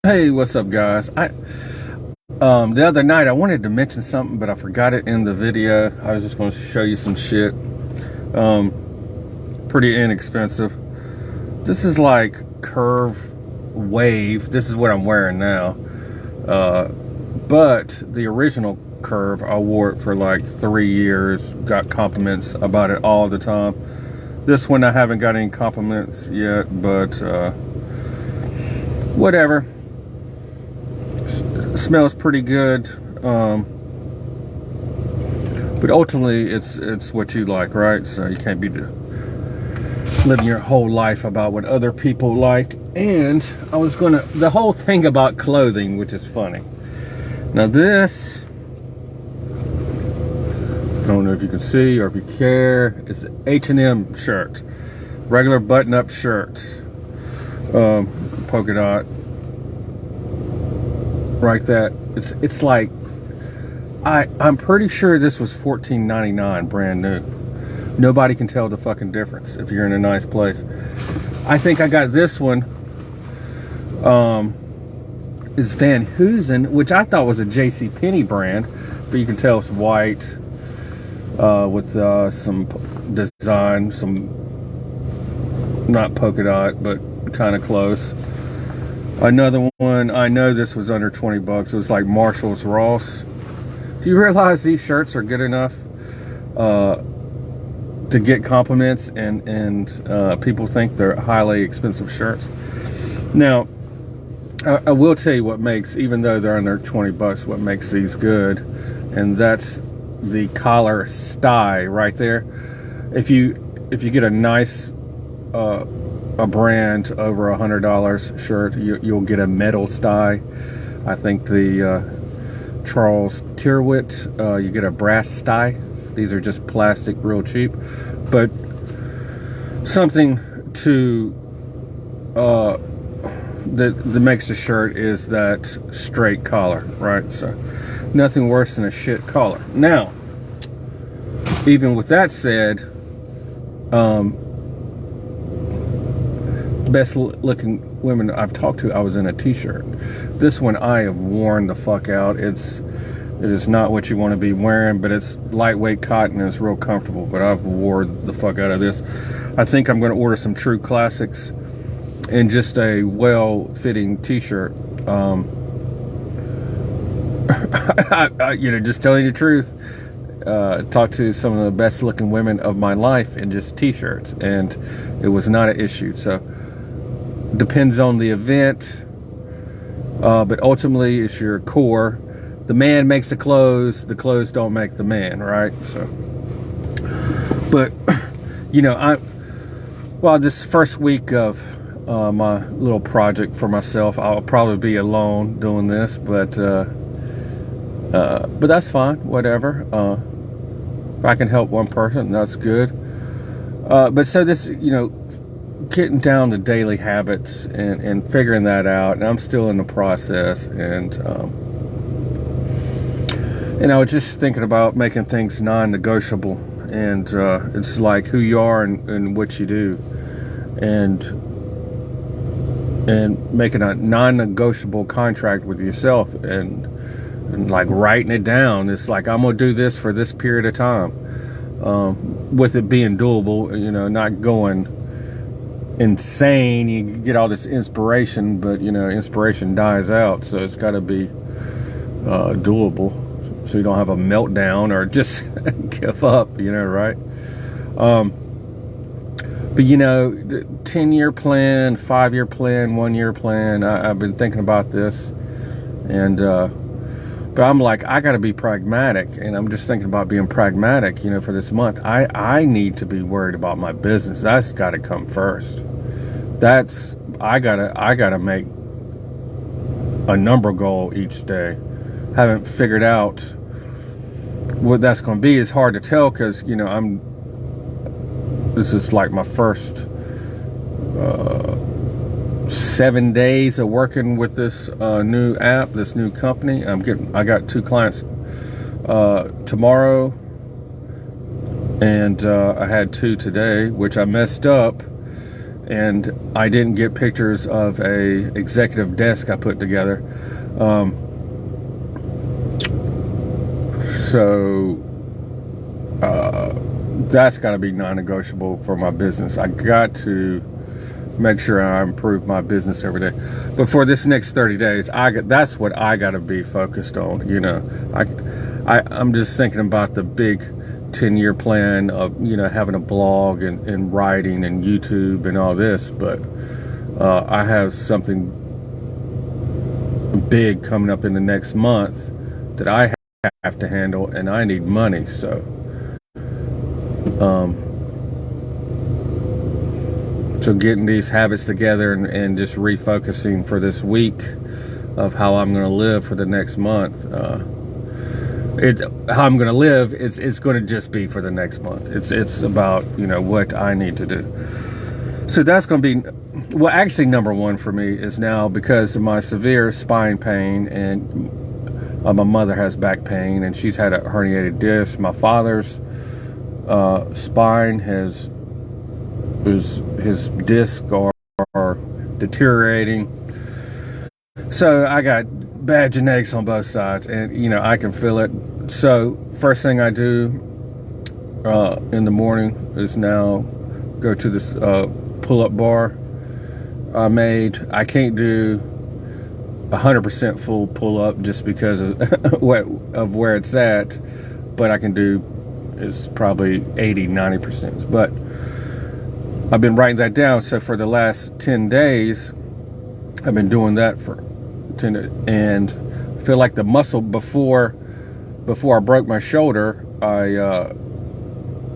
Hey, what's up, guys? The other night I wanted to mention something, but I forgot it in the video. I was just going to show you some shit. Pretty inexpensive. This is like Curve Wave. This is what I'm wearing now. But the original Curve, I wore it for like 3 years. Got compliments about it all the time. This one I haven't got any compliments yet, but whatever. Smells pretty good, but ultimately it's what you like, right? So you can't be living your whole life about what other people like. And I was gonna, the whole thing about clothing, which is funny. Now this, I don't know if you can see or if you care, it's an H&M shirt, regular button-up shirt, polka dot. Right, that it's like I'm pretty sure this was $14.99 brand new. Nobody can tell the fucking difference if you're in a nice place. I think I got this one is Van Heusen, which I thought was a JCPenney brand, but you can tell it's white with some design, some not polka dot but kind of close. Another one, I know this was under 20 bucks. It was like Marshall's Ross. Do you realize these shirts are good enough to get compliments and people think they're highly expensive shirts? Now, I will tell you what makes, even though they're under 20 bucks, what makes these good, and that's the collar sty right there. If you get a nice a brand over $100 shirt, you'll get a metal sty. I think the Charles Tyrwhitt, you get a brass sty. These are just plastic, real cheap, but something to that makes the shirt is that straight collar, right? So nothing worse than a shit collar. Now, even with that said, best looking women I've talked to, I was in a t-shirt. This one I have worn the fuck out. It is not what you want to be wearing, but it's lightweight cotton and it's real comfortable, but I've wore the fuck out of this. I think I'm going to order some True Classics and just a well-fitting t-shirt. Just telling you the truth, talked to some of the best looking women of my life in just t-shirts, and it was not an issue. So depends on the event, but ultimately it's your core. The man makes the clothes don't make the man, right? So, but this first week of my little project for myself, I'll probably be alone doing this, but that's fine, whatever. If I can help one person, that's good. But so this, getting down to daily habits and figuring that out, and I'm still in the process, and I was just thinking about making things non-negotiable, and it's like who you are and what you do, and making a non-negotiable contract with yourself, and like writing it down. It's like, I'm gonna do this for this period of time, with it being doable, not going insane. You get all this inspiration, but inspiration dies out, so it's got to be doable, so you don't have a meltdown or just give up, right? But the 10-year plan, 5-year plan, 1-year plan, I've been thinking about this, and but I'm like, I got to be pragmatic, and I'm just thinking about being pragmatic, for this month. I need to be worried about my business. That's got to come first. I gotta make a number goal each day. Haven't figured out what that's going to be. It's hard to tell because this is like my first 7 days of working with this new app, this new company. I got 2 clients tomorrow, and I had 2 today, which I messed up. and I didn't get pictures of a executive desk I put together. So that's got to be non-negotiable for my business. I got to make sure I improve my business every day. But for this next 30 days, that's what I got to be focused on. You know, I'm just thinking about the big 10-year plan of, you know, having a blog and writing and YouTube and all this. But I have something big coming up in the next month that I have to handle, and I need money. So so getting these habits together and just refocusing for this week of how I'm going to live for the next month. How I'm going to live, it's going to just be for the next month. It's about, you know, what I need to do. So that's going to be, well, actually number one for me is now, because of my severe spine pain, and my mother has back pain, and she's had a herniated disc. My father's spine his disc are deteriorating. So I got bad genetics on both sides, and, you know, I can feel it. So first thing I do in the morning is now go to this pull-up bar I made. I can't do 100% full pull-up just because of where it's at, but I can do, it's probably 80-90%. But I've been writing that down. So for the last 10 days, I've been doing that for 10 days, and I feel like the muscle before I broke my shoulder,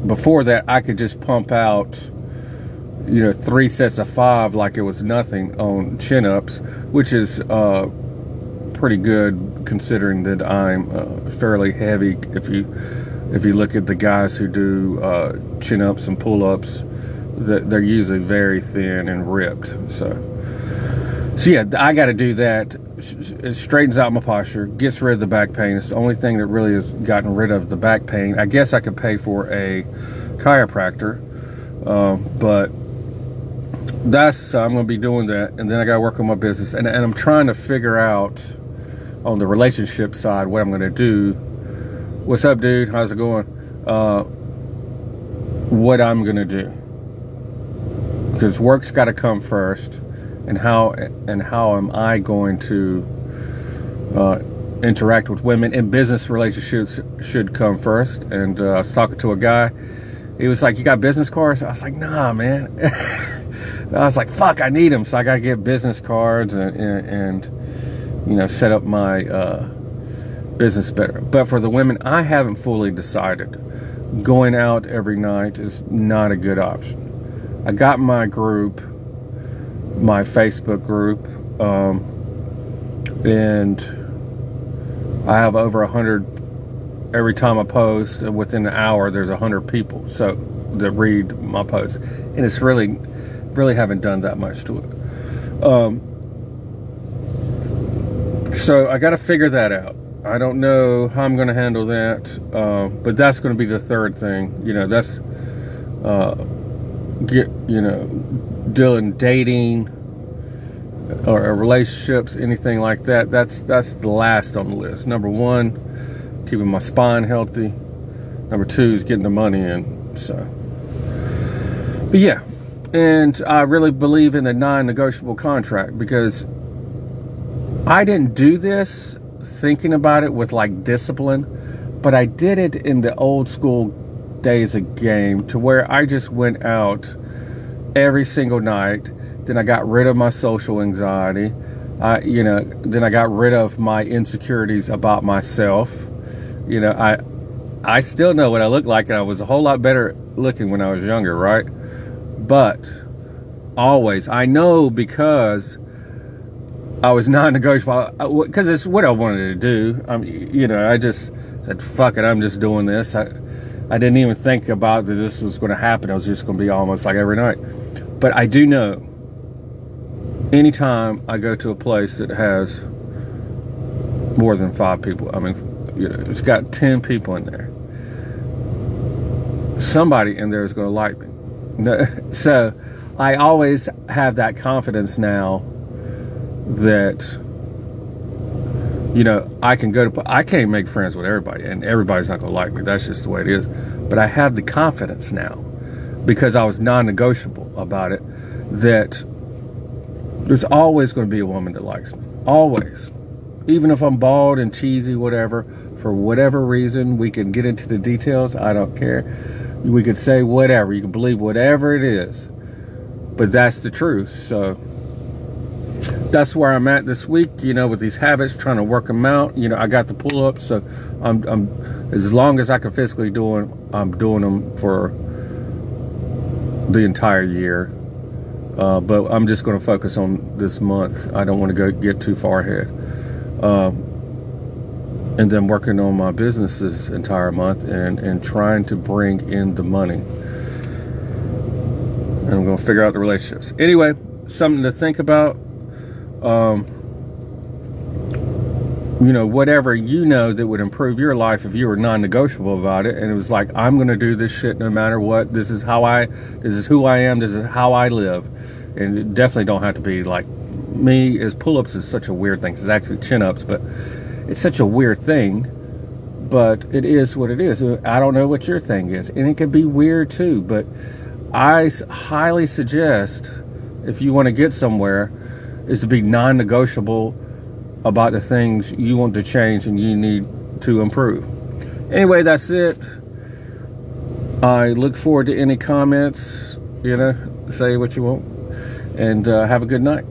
before that I could just pump out, you know, 3 sets of 5 like it was nothing on chin-ups, which is pretty good considering that I'm fairly heavy. If you look at the guys who do chin-ups and pull-ups, they're usually very thin and ripped. So yeah, I got to do that. It straightens out my posture, gets rid of the back pain. It's the only thing that really has gotten rid of the back pain. I guess I could pay for a chiropractor, but so I'm going to be doing that, and then I got to work on my business, and I'm trying to figure out on the relationship side what I'm going to do. What's up, dude? How's it going? What I'm going to do, because work's got to come first, and how am I going to interact with women, and business relationships should come first. And I was talking to a guy. He was like, "You got business cards?" I was like, "Nah, man." I was like, "Fuck, I need them." So I got to get business cards and you know, set up my business better. But for the women, I haven't fully decided. Going out every night is not a good option. I got my group, my Facebook group, and I have over 100. Every time I post, within an hour, there's 100 people so that read my posts, and it's really haven't done that much to it. So I got to figure that out. I don't know how I'm going to handle that, but that's going to be the third thing. You know, that's dating or relationships, anything like that. That's the last on the list. Number one, keeping my spine healthy. Number two is getting the money in. So, but yeah, and I really believe in the non-negotiable contract, because I didn't do this thinking about it with like discipline, but I did it in the old school days of game, to where I just went out every single night. Then I got rid of my social anxiety. Then I got rid of my insecurities about myself. You know, I still know what I look like, and I was a whole lot better looking when I was younger, right? But always, I know, because I was non-negotiable, because it's what I wanted to do. I just said, fuck it, I'm just doing this. I didn't even think about that this was going to happen. It was just going to be almost like every night. But I do know, anytime I go to a place that has more than 5 people, I mean, you know, it's got 10 people in there, somebody in there is going to like me. No, so I always have that confidence now that, you know, I can't make friends with everybody, and everybody's not going to like me. That's just the way it is. But I have the confidence now, because I was non-negotiable about it, that there's always going to be a woman that likes me. Always. Even if I'm bald and cheesy, whatever, for whatever reason, we can get into the details. I don't care. We could say whatever. You can believe whatever it is. But that's the truth. So that's where I'm at this week, you know, with these habits, trying to work them out. You know, I got the pull-ups, so I'm as long as I can physically do them, I'm doing them for the entire year. But I'm just going to focus on this month. I don't want to get too far ahead. And then working on my business this entire month and trying to bring in the money. And I'm going to figure out the relationships. Anyway, something to think about. You know, whatever you know that would improve your life if you were non-negotiable about it, and it was like, I'm going to do this shit no matter what. This is who I am. This is how I live. And it definitely don't have to be like me. As pull-ups is such a weird thing. It's actually chin-ups, but it's such a weird thing. But it is what it is. I don't know what your thing is, and it could be weird too. But I highly suggest, if you want to get somewhere, is to be non-negotiable about the things you want to change and you need to improve. Anyway, that's it. I look forward to any comments. You know, say what you want, and have a good night.